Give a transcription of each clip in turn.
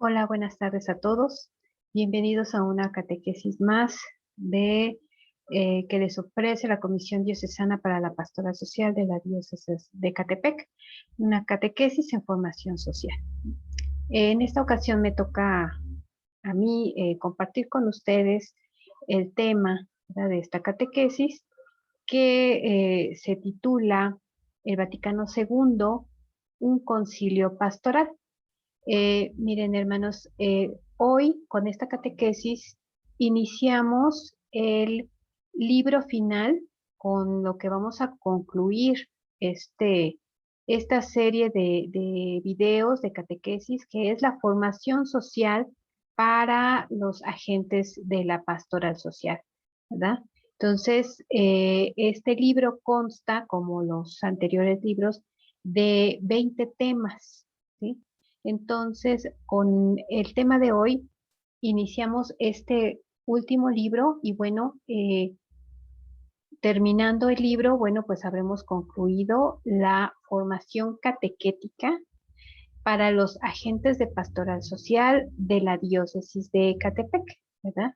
Hola, buenas tardes a todos. Bienvenidos a una catequesis más de que les ofrece la Comisión Diocesana para la Pastoral Social de la Diócesis de Ecatepec, una catequesis en formación social. En esta ocasión me toca a mí compartir con ustedes el tema, ¿verdad?, de esta catequesis que se titula El Vaticano II, un concilio pastoral. Miren, hermanos, hoy con esta catequesis iniciamos el libro final con lo que vamos a concluir esta serie de videos de catequesis, que es la formación social para los agentes de la pastoral social, ¿verdad? Entonces, este libro consta, como los anteriores libros, de 20 temas, ¿sí? Entonces, con el tema de hoy, iniciamos este último libro y bueno, terminando el libro, bueno, pues habremos concluido la formación catequética para los agentes de pastoral social de la diócesis de Ecatepec, ¿verdad?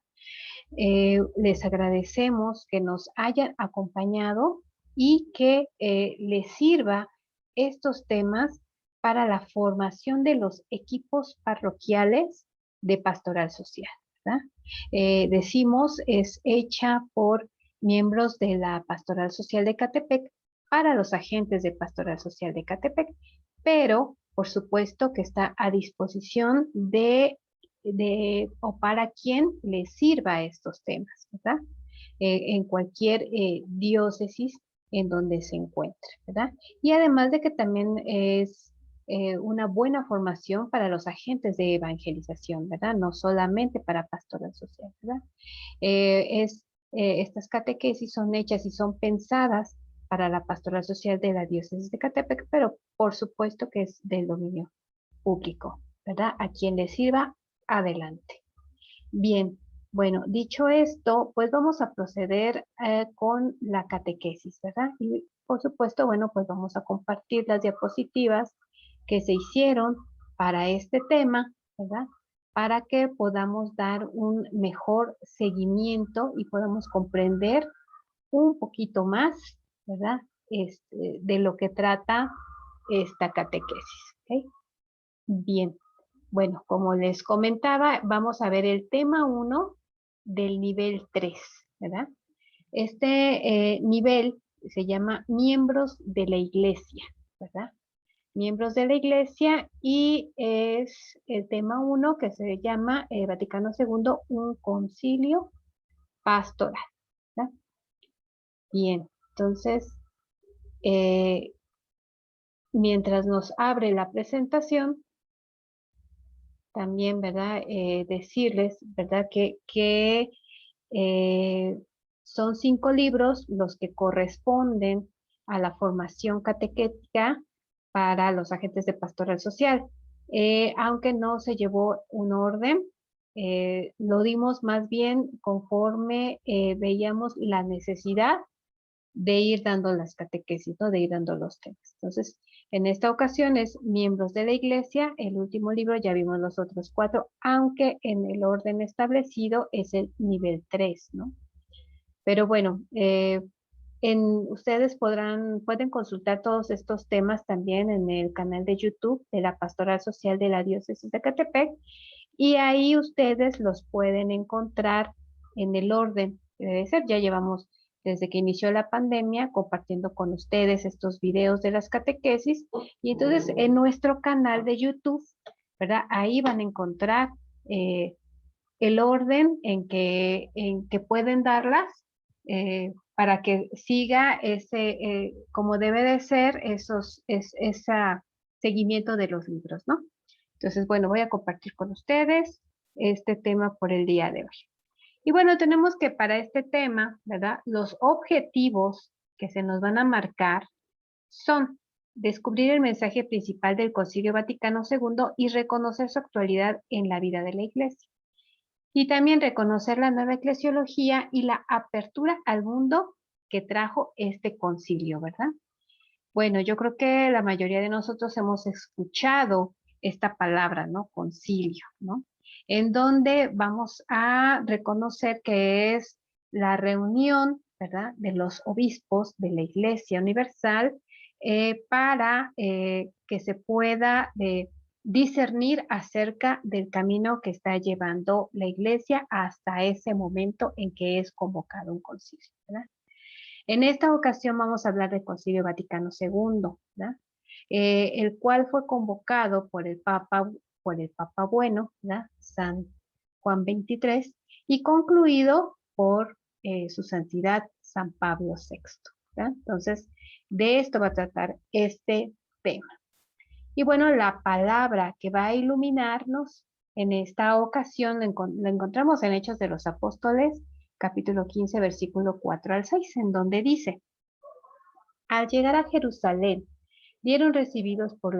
Les agradecemos que nos hayan acompañado y que les sirva estos temas para la formación de los equipos parroquiales de pastoral social, ¿verdad? Decimos, es hecha por miembros de la Pastoral Social de Ecatepec para los agentes de Pastoral Social de Ecatepec, pero por supuesto que está a disposición o para quien le sirva estos temas, ¿verdad? En cualquier diócesis en donde se encuentre, ¿verdad? Y además de que también es una buena formación para los agentes de evangelización, ¿verdad? No solamente para pastoral social, ¿verdad? Estas catequesis son hechas y son pensadas para la pastoral social de la diócesis de Ecatepec, pero por supuesto que es del dominio público, ¿verdad? A quien le sirva, adelante. Bien, bueno, dicho esto, pues vamos a proceder con la catequesis, ¿verdad? Y por supuesto, bueno, pues vamos a compartir las diapositivas que se hicieron para este tema, ¿verdad? Para que podamos dar un mejor seguimiento y podamos comprender un poquito más, ¿verdad? De lo que trata esta catequesis, ¿ok? Bien, bueno, como les comentaba, vamos a ver el tema 1 del nivel 3, ¿verdad? Este nivel se llama miembros de la iglesia, ¿verdad? Miembros de la iglesia, y es el tema 1 que se llama Vaticano II, un concilio pastoral, ¿verdad? Bien, entonces, eh, mientras nos abre la presentación, también, ¿verdad? Decirles, ¿verdad? Que eh, son 5 libros los que corresponden a la formación catequética para los agentes de pastoral social. Aunque no se llevó un orden, lo dimos más bien conforme veíamos la necesidad de ir dando las catequesis, ¿no? De ir dando los temas. Entonces, en esta ocasión es miembros de la iglesia, el último libro, ya vimos los otros 4, aunque en el orden establecido es el nivel 3, ¿no? Pero bueno, ustedes pueden consultar todos estos temas también en el canal de YouTube de la Pastoral Social de la Diócesis de Ecatepec, y ahí ustedes los pueden encontrar en el orden que debe ser. Ya llevamos desde que inició la pandemia compartiendo con ustedes estos videos de las catequesis, y entonces en nuestro canal de YouTube, ¿verdad? Ahí van a encontrar el orden en que pueden darlas, para que siga como debe de ser ese seguimiento de los libros, ¿no? Entonces, bueno, voy a compartir con ustedes este tema por el día de hoy. Y bueno, tenemos que para este tema, ¿verdad? Los objetivos que se nos van a marcar son descubrir el mensaje principal del Concilio Vaticano II y reconocer su actualidad en la vida de la Iglesia. Y también reconocer la nueva eclesiología y la apertura al mundo que trajo este concilio, ¿verdad? Bueno, yo creo que la mayoría de nosotros hemos escuchado esta palabra, ¿no? Concilio, ¿no? En donde vamos a reconocer que es la reunión, ¿verdad? De los obispos de la Iglesia Universal para que se pueda discernir acerca del camino que está llevando la Iglesia hasta ese momento en que es convocado un concilio, ¿verdad? En esta ocasión vamos a hablar del Concilio Vaticano II, ¿verdad? El cual fue convocado por el Papa Bueno, ¿verdad? San Juan XXIII, y concluido por su santidad San Pablo VI, ¿verdad? Entonces, de esto va a tratar este tema. Y bueno, la palabra que va a iluminarnos en esta ocasión la encontramos en Hechos de los Apóstoles, capítulo 15, versículo 4 al 6, en donde dice: al llegar a Jerusalén, fueron recibidos por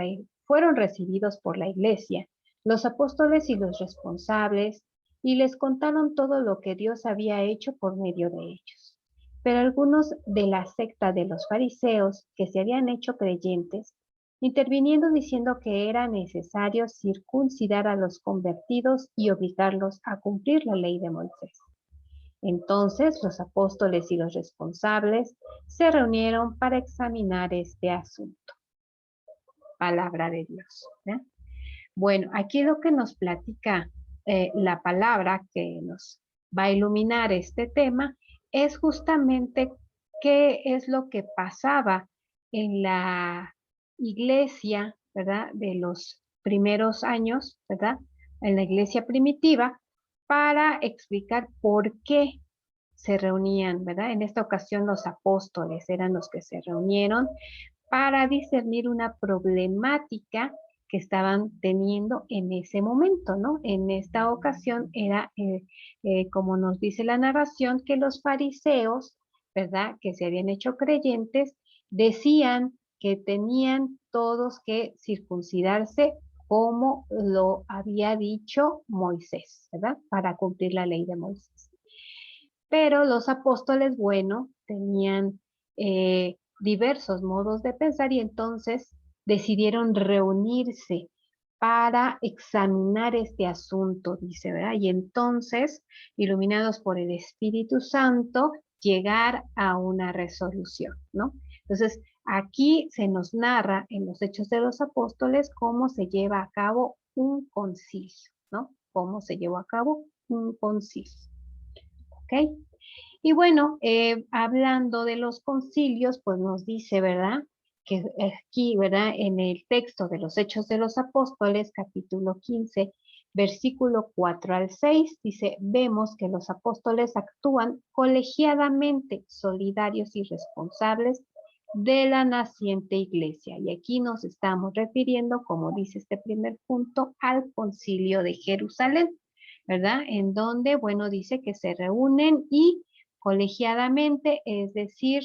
la iglesia, los apóstoles y los responsables, y les contaron todo lo que Dios había hecho por medio de ellos. Pero algunos de la secta de los fariseos, que se habían hecho creyentes, interviniendo diciendo que era necesario circuncidar a los convertidos y obligarlos a cumplir la ley de Moisés. Entonces los apóstoles y los responsables se reunieron para examinar este asunto. Palabra de Dios, ¿eh? Bueno, aquí lo que nos platica la palabra que nos va a iluminar este tema es justamente qué es lo que pasaba en la iglesia, ¿verdad? De los primeros años, ¿verdad? En la iglesia primitiva, para explicar por qué se reunían, ¿verdad? En esta ocasión los apóstoles eran los que se reunieron para discernir una problemática que estaban teniendo en ese momento, ¿no? En esta ocasión era, como nos dice la narración, que los fariseos, ¿verdad? Que se habían hecho creyentes, decían que tenían todos que circuncidarse como lo había dicho Moisés, ¿verdad? Para cumplir la ley de Moisés. Pero los apóstoles, bueno, tenían diversos modos de pensar y entonces decidieron reunirse para examinar este asunto, dice, ¿verdad? Y entonces, iluminados por el Espíritu Santo, llegar a una resolución, ¿no? Entonces, aquí se nos narra en los Hechos de los Apóstoles cómo se lleva a cabo un concilio, ¿no? Cómo se llevó a cabo un concilio. ¿Ok? Y bueno, hablando de los concilios, pues nos dice, ¿verdad? Que aquí, ¿verdad? En el texto de los Hechos de los Apóstoles, capítulo 15, versículo 4 al 6, dice: vemos que los apóstoles actúan colegiadamente, solidarios y responsables de la naciente iglesia. Y aquí nos estamos refiriendo, como dice este primer punto, al concilio de Jerusalén, ¿verdad? En donde, bueno, dice que se reúnen y colegiadamente, es decir,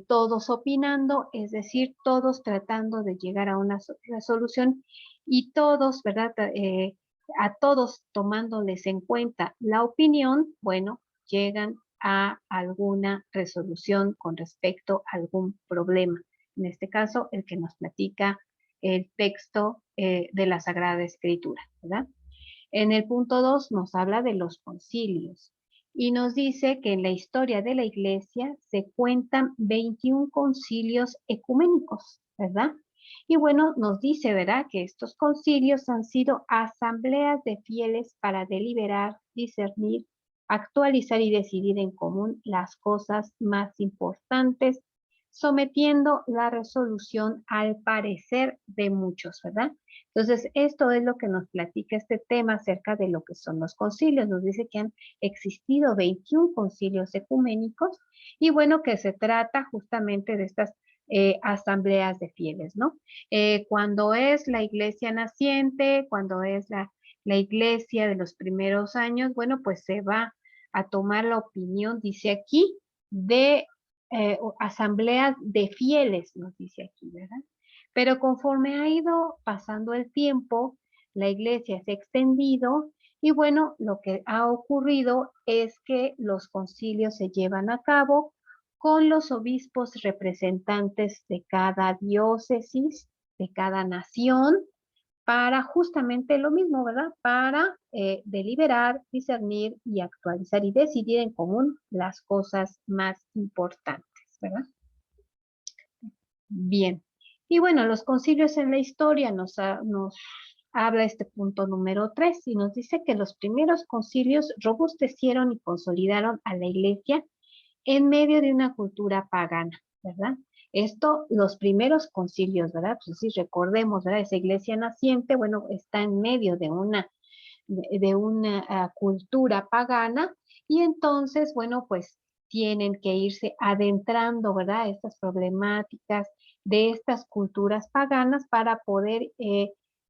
todos opinando, es decir, todos tratando de llegar a una resolución y todos, ¿verdad? A todos tomándoles en cuenta la opinión, bueno, llegan a alguna resolución con respecto a algún problema. En este caso, el que nos platica el texto de la Sagrada Escritura, ¿verdad? En el punto 2 nos habla de los concilios y nos dice que en la historia de la iglesia se cuentan 21 concilios ecuménicos, ¿verdad? Y bueno, nos dice, ¿verdad?, que estos concilios han sido asambleas de fieles para deliberar, discernir, actualizar y decidir en común las cosas más importantes, sometiendo la resolución al parecer de muchos, ¿verdad? Entonces, esto es lo que nos platica este tema acerca de lo que son los concilios. Nos dice que han existido 21 concilios ecuménicos y bueno, que se trata justamente de estas asambleas de fieles, ¿no? Cuando es la iglesia naciente, cuando es la iglesia de los primeros años, bueno, pues se va a tomar la opinión, dice aquí, de asambleas de fieles, nos dice aquí, ¿verdad? Pero conforme ha ido pasando el tiempo, la iglesia se ha extendido y bueno, lo que ha ocurrido es que los concilios se llevan a cabo con los obispos representantes de cada diócesis, de cada nación, para justamente lo mismo, ¿verdad? Para deliberar, discernir y actualizar y decidir en común las cosas más importantes, ¿verdad? Bien. Y bueno, los concilios en la historia nos habla este punto número 3 y nos dice que los primeros concilios robustecieron y consolidaron a la iglesia en medio de una cultura pagana, ¿verdad? Esto, los primeros concilios, ¿verdad? Pues sí, recordemos, ¿verdad? Esa iglesia naciente, bueno, está en medio de una cultura pagana y entonces, bueno, pues tienen que irse adentrando, ¿verdad? Estas problemáticas de estas culturas paganas para poder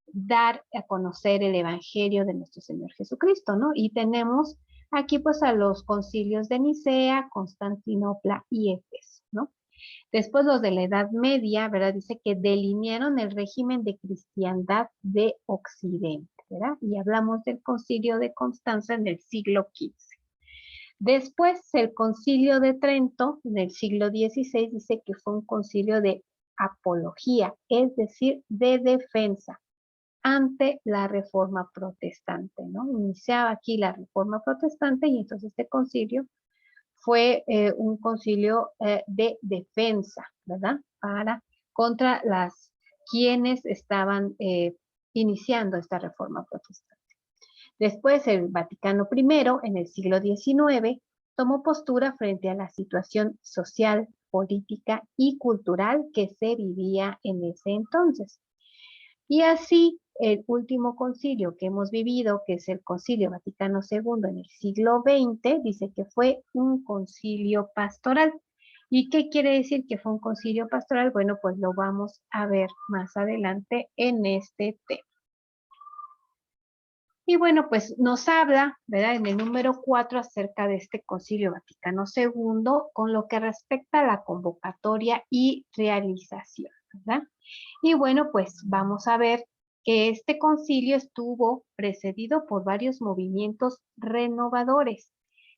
dar a conocer el Evangelio de nuestro Señor Jesucristo, ¿no? Y tenemos aquí pues a los concilios de Nicea, Constantinopla y Éfeso, ¿no? Después los de la Edad Media, ¿verdad? Dice que delinearon el régimen de cristiandad de Occidente, ¿verdad? Y hablamos del concilio de Constanza en el siglo XV. Después el concilio de Trento en el siglo XVI dice que fue un concilio de apología, es decir, de defensa ante la reforma protestante, ¿no? Iniciaba aquí la reforma protestante y entonces este concilio fue un concilio de defensa, ¿verdad? Contra quienes estaban iniciando esta reforma protestante. Después el Vaticano I, en el siglo XIX, tomó postura frente a la situación social, política y cultural que se vivía en ese entonces. Y así, el último concilio que hemos vivido, que es el Concilio Vaticano II en el siglo XX, dice que fue un concilio pastoral. ¿Y qué quiere decir que fue un concilio pastoral? Bueno, pues lo vamos a ver más adelante en este tema. Y bueno, pues nos habla, ¿verdad? En el número 4 acerca de este Concilio Vaticano II con lo que respecta a la convocatoria y realización, ¿verdad? Y bueno, pues vamos a ver que este concilio estuvo precedido por varios movimientos renovadores,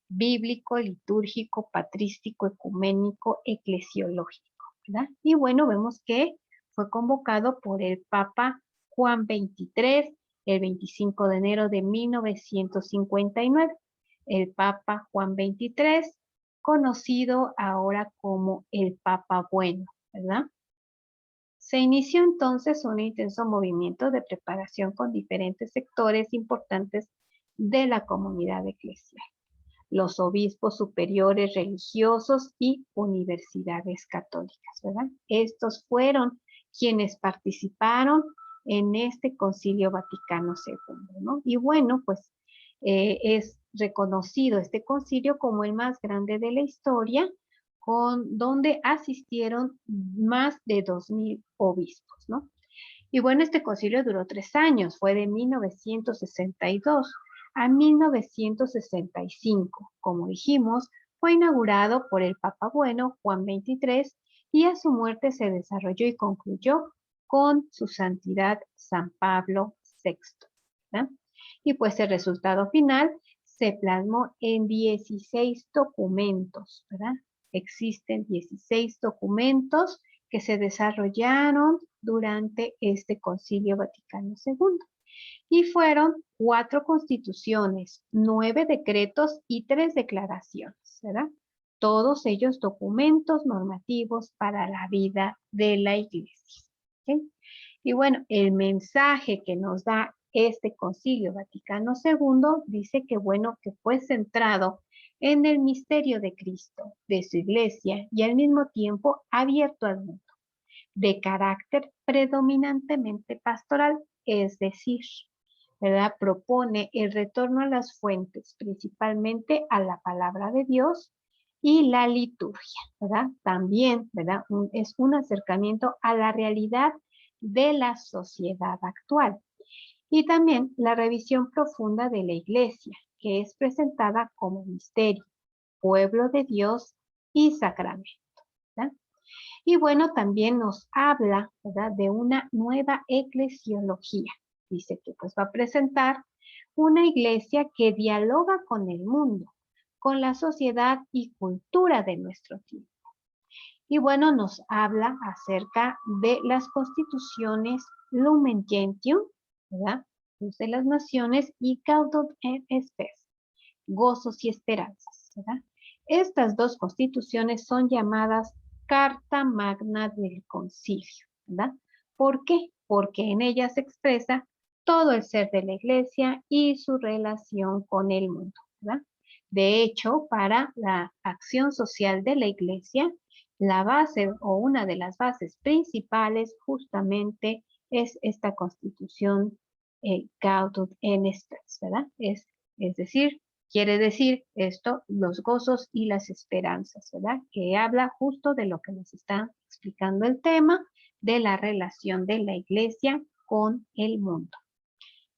bíblico, litúrgico, patrístico, ecuménico, eclesiológico, ¿verdad? Y bueno, vemos que fue convocado por el Papa Juan XXIII el 25 de enero de 1959. El Papa Juan XXIII, conocido ahora como el Papa Bueno, ¿verdad? Se inició entonces un intenso movimiento de preparación con diferentes sectores importantes de la comunidad eclesial, los obispos superiores religiosos y universidades católicas, ¿verdad? Estos fueron quienes participaron en este Concilio Vaticano II, ¿no? Y bueno, pues es reconocido este concilio como el más grande de la historia, donde asistieron más de 2000 obispos, ¿no? Y bueno, este concilio duró 3 años, fue de 1962 a 1965. Como dijimos, fue inaugurado por el Papa Bueno, Juan XXIII, y a su muerte se desarrolló y concluyó con su santidad San Pablo VI, ¿verdad? Y pues el resultado final se plasmó en 16 documentos, ¿verdad? Existen 16 documentos que se desarrollaron durante este Concilio Vaticano II. Y fueron 4 constituciones, 9 decretos y 3 declaraciones, ¿verdad? Todos ellos documentos normativos para la vida de la Iglesia. ¿Okay? Y bueno, el mensaje que nos da este Concilio Vaticano II dice que, bueno, que fue centrado en el misterio de Cristo, de su Iglesia y al mismo tiempo abierto al mundo, de carácter predominantemente pastoral, es decir, ¿verdad? Propone el retorno a las fuentes, principalmente a la palabra de Dios y la liturgia, ¿verdad? También, ¿verdad? Es un acercamiento a la realidad de la sociedad actual. Y también la revisión profunda de la Iglesia, que es presentada como misterio, pueblo de Dios y sacramento, ¿verdad? Y bueno, también nos habla, ¿verdad?, de una nueva eclesiología. Dice que pues va a presentar una iglesia que dialoga con el mundo, con la sociedad y cultura de nuestro tiempo. Y bueno, nos habla acerca de las constituciones Lumen Gentium, ¿verdad? Luz de las naciones y Gaudot et Spes, gozos y esperanzas, ¿verdad? Estas dos constituciones son llamadas Carta Magna del Concilio, ¿verdad? ¿Por qué? Porque en ellas se expresa todo el ser de la Iglesia y su relación con el mundo, ¿verdad? De hecho, para la acción social de la Iglesia, la base o una de las bases principales justamente es esta constitución Gaudium et Spes, ¿verdad? Es decir, quiere decir esto, los gozos y las esperanzas, ¿verdad? Que habla justo de lo que nos está explicando el tema de la relación de la Iglesia con el mundo.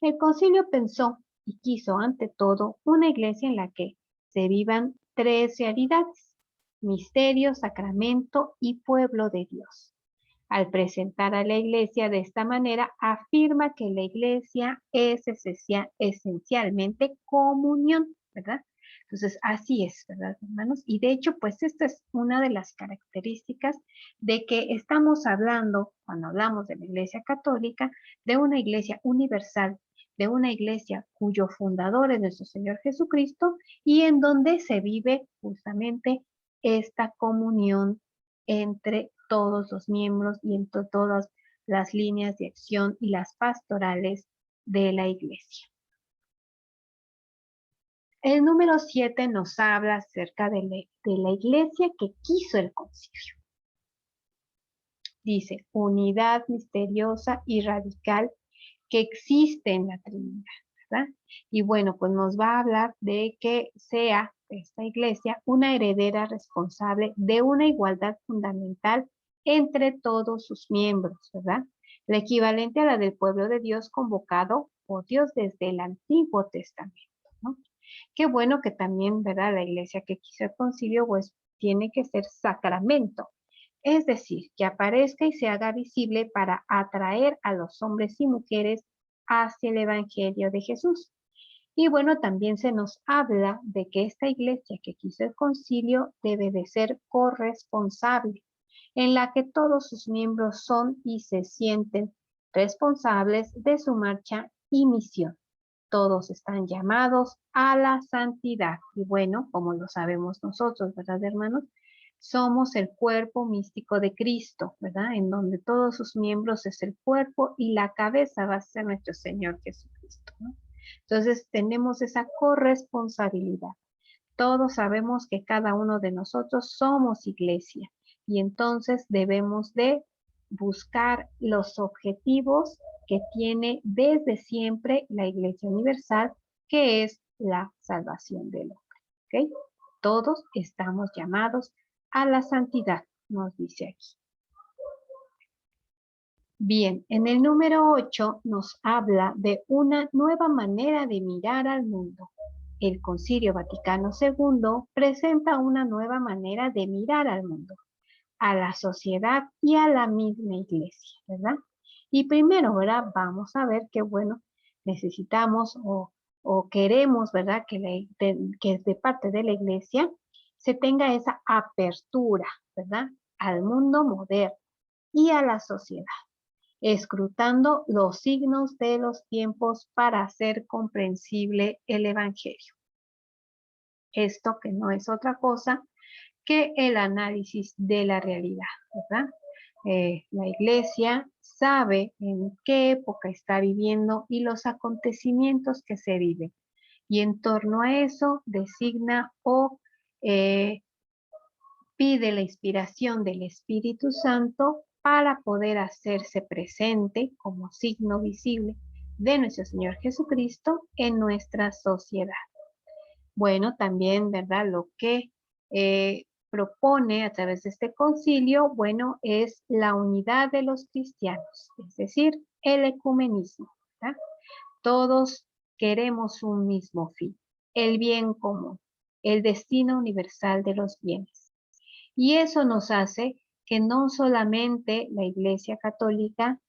El concilio pensó y quiso ante todo una iglesia en la que se vivan tres realidades: misterio, sacramento y pueblo de Dios. Al presentar a la iglesia de esta manera, afirma que la iglesia es esencialmente comunión, ¿verdad? Entonces, así es, ¿verdad, hermanos? Y de hecho, pues esta es una de las características de que estamos hablando, cuando hablamos de la iglesia católica, de una iglesia universal, de una iglesia cuyo fundador es nuestro Señor Jesucristo y en donde se vive justamente esta comunión entre todos los miembros y entre todas las líneas de acción y las pastorales de la iglesia. El número 7 nos habla acerca de la iglesia que quiso el concilio. Dice, unidad misteriosa y radical que existe en la Trinidad, ¿verdad? Y bueno, pues nos va a hablar de que sea esta iglesia una heredera responsable de una igualdad fundamental entre todos sus miembros, ¿verdad? La equivalente a la del pueblo de Dios convocado por Dios desde el Antiguo Testamento, ¿no? Qué bueno que también, ¿verdad? La iglesia que quiso el concilio, pues tiene que ser sacramento. Es decir, que aparezca y se haga visible para atraer a los hombres y mujeres hacia el Evangelio de Jesús. Y bueno, también se nos habla de que esta iglesia que quiso el concilio debe de ser corresponsable, en la que todos sus miembros son y se sienten responsables de su marcha y misión. Todos están llamados a la santidad. Y bueno, como lo sabemos nosotros, ¿verdad, hermanos? Somos el cuerpo místico de Cristo, ¿verdad? En donde todos sus miembros es el cuerpo y la cabeza va a ser nuestro Señor Jesucristo, ¿no? Entonces tenemos esa corresponsabilidad. Todos sabemos que cada uno de nosotros somos iglesia y entonces debemos de buscar los objetivos que tiene desde siempre la Iglesia Universal, que es la salvación del hombre. ¿Ok? Todos estamos llamados a la santidad, nos dice aquí. Bien, en el número 8 nos habla de una nueva manera de mirar al mundo. El Concilio Vaticano II presenta una nueva manera de mirar al mundo, a la sociedad y a la misma iglesia, ¿verdad? Y primero, ¿verdad? Vamos a ver que, bueno, necesitamos o queremos, ¿verdad? Que de parte de la iglesia se tenga esa apertura, ¿verdad? Al mundo moderno y a la sociedad, escrutando los signos de los tiempos para hacer comprensible el Evangelio. Esto que no es otra cosa que el análisis de la realidad, ¿verdad? La iglesia sabe en qué época está viviendo y los acontecimientos que se viven. Y en torno a eso designa o pide la inspiración del Espíritu Santo para poder hacerse presente como signo visible de nuestro Señor Jesucristo en nuestra sociedad. Bueno, también, ¿verdad? Lo que propone a través de este concilio, bueno, es la unidad de los cristianos, es decir, el ecumenismo, ¿verdad? Todos queremos un mismo fin, el bien común, el destino universal de los bienes. Y eso nos hace que no solamente la Iglesia Católica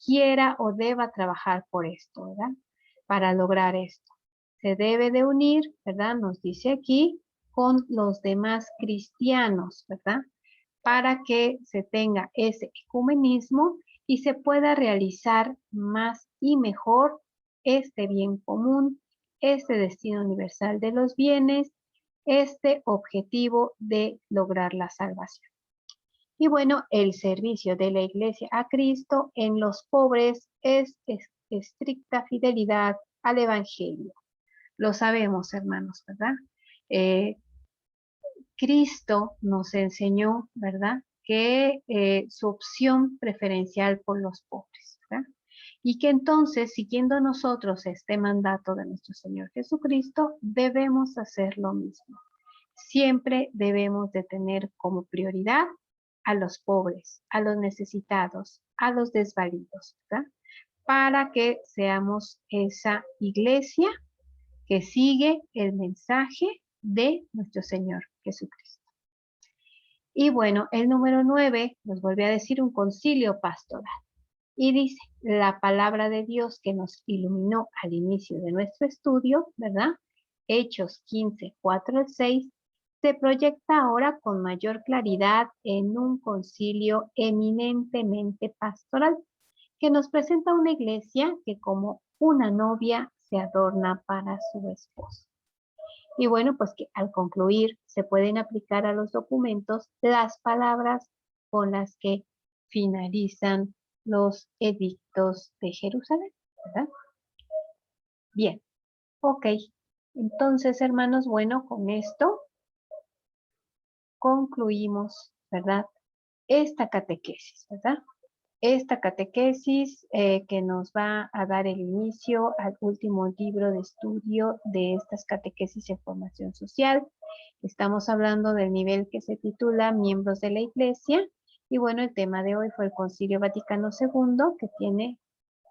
quiera o deba trabajar por esto, ¿verdad? Para lograr esto. Se debe de unir, ¿verdad? Nos dice aquí, con los demás cristianos, ¿verdad? Para que se tenga ese ecumenismo y se pueda realizar más y mejor este bien común, este destino universal de los bienes, este objetivo de lograr la salvación. Y bueno, el servicio de la Iglesia a Cristo en los pobres es estricta fidelidad al Evangelio. Lo sabemos, hermanos, ¿verdad? Eh, Cristo nos enseñó, ¿verdad? Que su opción preferencial por los pobres, ¿verdad? Y que entonces, siguiendo nosotros este mandato de nuestro Señor Jesucristo, debemos hacer lo mismo. Siempre debemos de tener como prioridad a los pobres, a los necesitados, a los desvalidos, ¿verdad? Para que seamos esa iglesia que sigue el mensaje de nuestro Señor Jesucristo. Y bueno, el número 9 nos vuelve a decir un concilio pastoral. Y dice, la palabra de Dios que nos iluminó al inicio de nuestro estudio, ¿verdad? Hechos 15, 4 al 6, se proyecta ahora con mayor claridad en un concilio eminentemente pastoral, que nos presenta una iglesia que como una novia se adorna para su esposo. Y bueno, pues que al concluir se pueden aplicar a los documentos las palabras con las que finalizan los edictos de Jerusalén, ¿verdad? Bien, ok. Entonces, hermanos, bueno, con esto concluimos, ¿verdad? Esta catequesis, ¿verdad? Esta catequesis que nos va a dar el inicio al último libro de estudio de estas catequesis en formación social. Estamos hablando del nivel que se titula Miembros de la Iglesia. Y bueno, el tema de hoy fue el Concilio Vaticano II, que tiene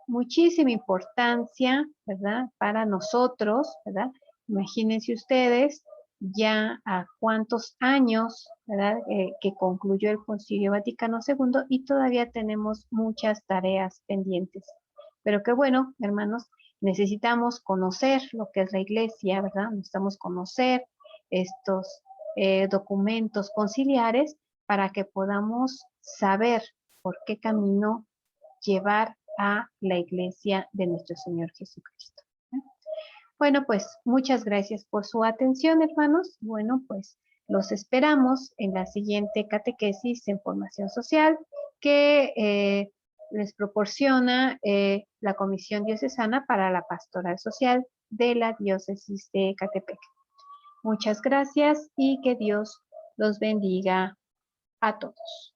muchísima importancia, ¿verdad? Para nosotros, ¿verdad? Imagínense ustedes ya a cuántos años, ¿verdad? Que concluyó el Concilio Vaticano II y todavía tenemos muchas tareas pendientes. Pero qué bueno, hermanos, necesitamos conocer lo que es la iglesia, ¿verdad? Necesitamos conocer estos documentos conciliares para que podamos saber por qué camino llevar a la iglesia de nuestro Señor Jesucristo. Bueno, pues muchas gracias por su atención, hermanos. Bueno, pues los esperamos en la siguiente catequesis en formación social que les proporciona la Comisión Diocesana para la Pastoral Social de la Diócesis de Ecatepec. Muchas gracias y que Dios los bendiga a todos.